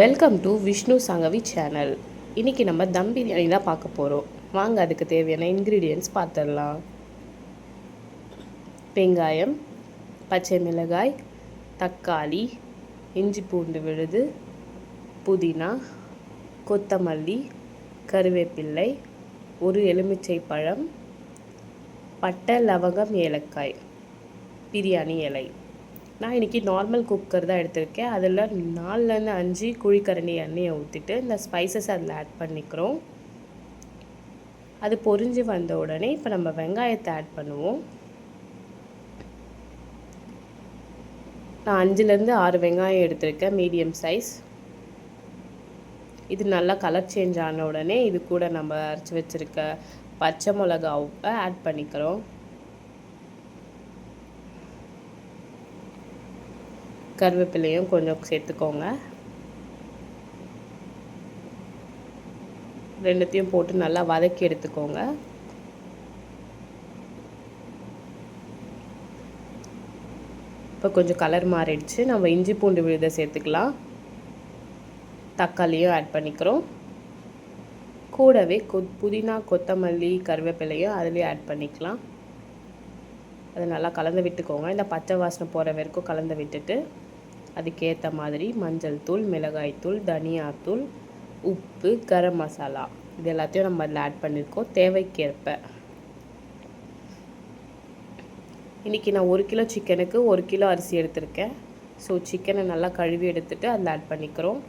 Welcome to Vishnu Sangavi channel. இன்றைக்கி நம்ம தம் பிரியாணி தான் பார்க்க போகிறோம். வாங்க அதுக்கு தேவையான இன்க்ரீடியன்ட்ஸ் பார்த்துடலாம். வெங்காயம், பச்சை மிளகாய், தக்காளி, இஞ்சி பூண்டு விழுது, புதினா, கொத்தமல்லி, கருவேப்பிள்ளை, ஒரு எலுமிச்சை பழம், பட்டை, லவங்கம், ஏலக்காய், பிரியாணி இலை. நான் இன்றைக்கி நார்மல் குக்கர் தான் எடுத்திருக்கேன். அதில் 4லேருந்து 5 குழிக்கரண்டி எண்ணெயை ஊற்றிட்டு இந்த ஸ்பைசஸ் அதில் ஆட் பண்ணிக்கிறோம். அது பொரிஞ்சு வந்த உடனே இப்போ நம்ம வெங்காயத்தை ஆட் பண்ணுவோம். நான் 5லேருந்து 6 வெங்காயம் எடுத்திருக்கேன், மீடியம் சைஸ். இது நல்லா கலர் சேஞ்ச் ஆன உடனே இது கூட நம்ம அரைச்சி வச்சுருக்க பச்சை மிளகாவை ஆட் பண்ணிக்கிறோம். கருவேப்பிலையும் கொஞ்சம் சேர்த்துக்கோங்க. ரெண்டுத்தையும் போட்டு நல்லா வதக்கி எடுத்துக்கோங்க. இப்போ கொஞ்சம் கலர் மாறிடுச்சு. நம்ம இஞ்சி பூண்டு விழுதை சேர்த்துக்கலாம். தக்காளியும் ஆட் பண்ணிக்கிறோம். கூடவே புதினா, கொத்தமல்லி, கருவேப்பிலையும் அதுலேயே ஆட் பண்ணிக்கலாம். அதை நல்லா கலந்து விட்டுக்கோங்க. இந்த பச்சை வாசனை போகிற வரைக்கும் கலந்து விட்டுட்டு அதுக்கேற்ற மாதிரி மஞ்சள் தூள், மிளகாய் தூள், தனியாத்தூள், உப்பு, கரம் மசாலா இது எல்லாத்தையும் நம்ம அதில் ஆட் பண்ணியிருக்கோம் தேவைக்கேற்ப. இன்றைக்கி நான் 1 கிலோ சிக்கனுக்கு 1 கிலோ அரிசி எடுத்திருக்கேன். ஸோ சிக்கனை நல்லா கழுவி எடுத்துகிட்டு அதில் ஆட் பண்ணிக்கிறோம்.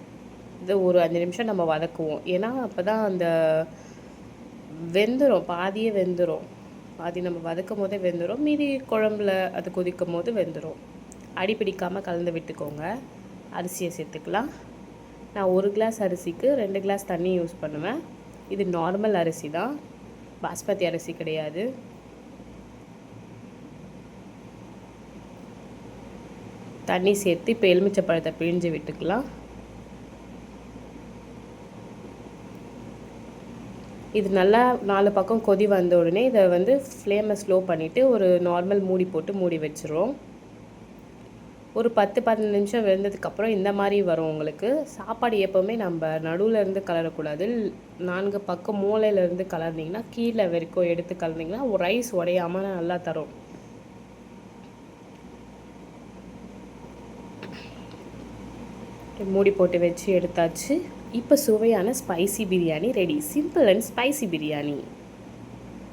இது ஒரு 5 நிமிஷம் நம்ம வதக்குவோம். ஏன்னா அப்போ தான் அந்த வெந்துடும், பாதியே வெந்துடும். பாதி நம்ம வதக்கும் போதே வெந்துடும், மீதி குழம்புல அது கொதிக்கும் போது வெந்துடும். அடி பிடிக்காமல் கலந்து விட்டுக்கோங்க. அரிசியை சேர்த்துக்கலாம். நான் 1 கிளாஸ் அரிசிக்கு 2 கிளாஸ் தண்ணி யூஸ் பண்ணுவேன். இது நார்மல் அரிசி தான், பாஸ்மதி அரிசி கிடையாது. தண்ணி சேர்த்து இப்போ எலுமிச்சை பழத்தை பிழிஞ்சு விட்டுக்கலாம். இது நல்லா 4 பக்கம் கொதி வந்த உடனே இதை ஃப்ளேமை ஸ்லோ பண்ணிவிட்டு ஒரு நார்மல் மூடி போட்டு மூடி வச்சுருவோம். ஒரு 10-15 நிமிஷம் வெந்ததுக்கப்புறம் இந்த மாதிரி வரும் உங்களுக்கு. சாப்பாடு எப்போவுமே நம்ம நடுவில் இருந்து கலரக்கூடாது. 4 பக்கம் மூலையிலேருந்து கலர்னிங்கன்னா, கீழே வரைக்கும் எடுத்து கலர்னிங்கன்னா ரைஸ் உடையாமல் நல்லா தரும். மூடி போட்டு வச்சு எடுத்தாச்சு. இப்போ சுவையான spicy biryani ready. Simple and spicy biryani.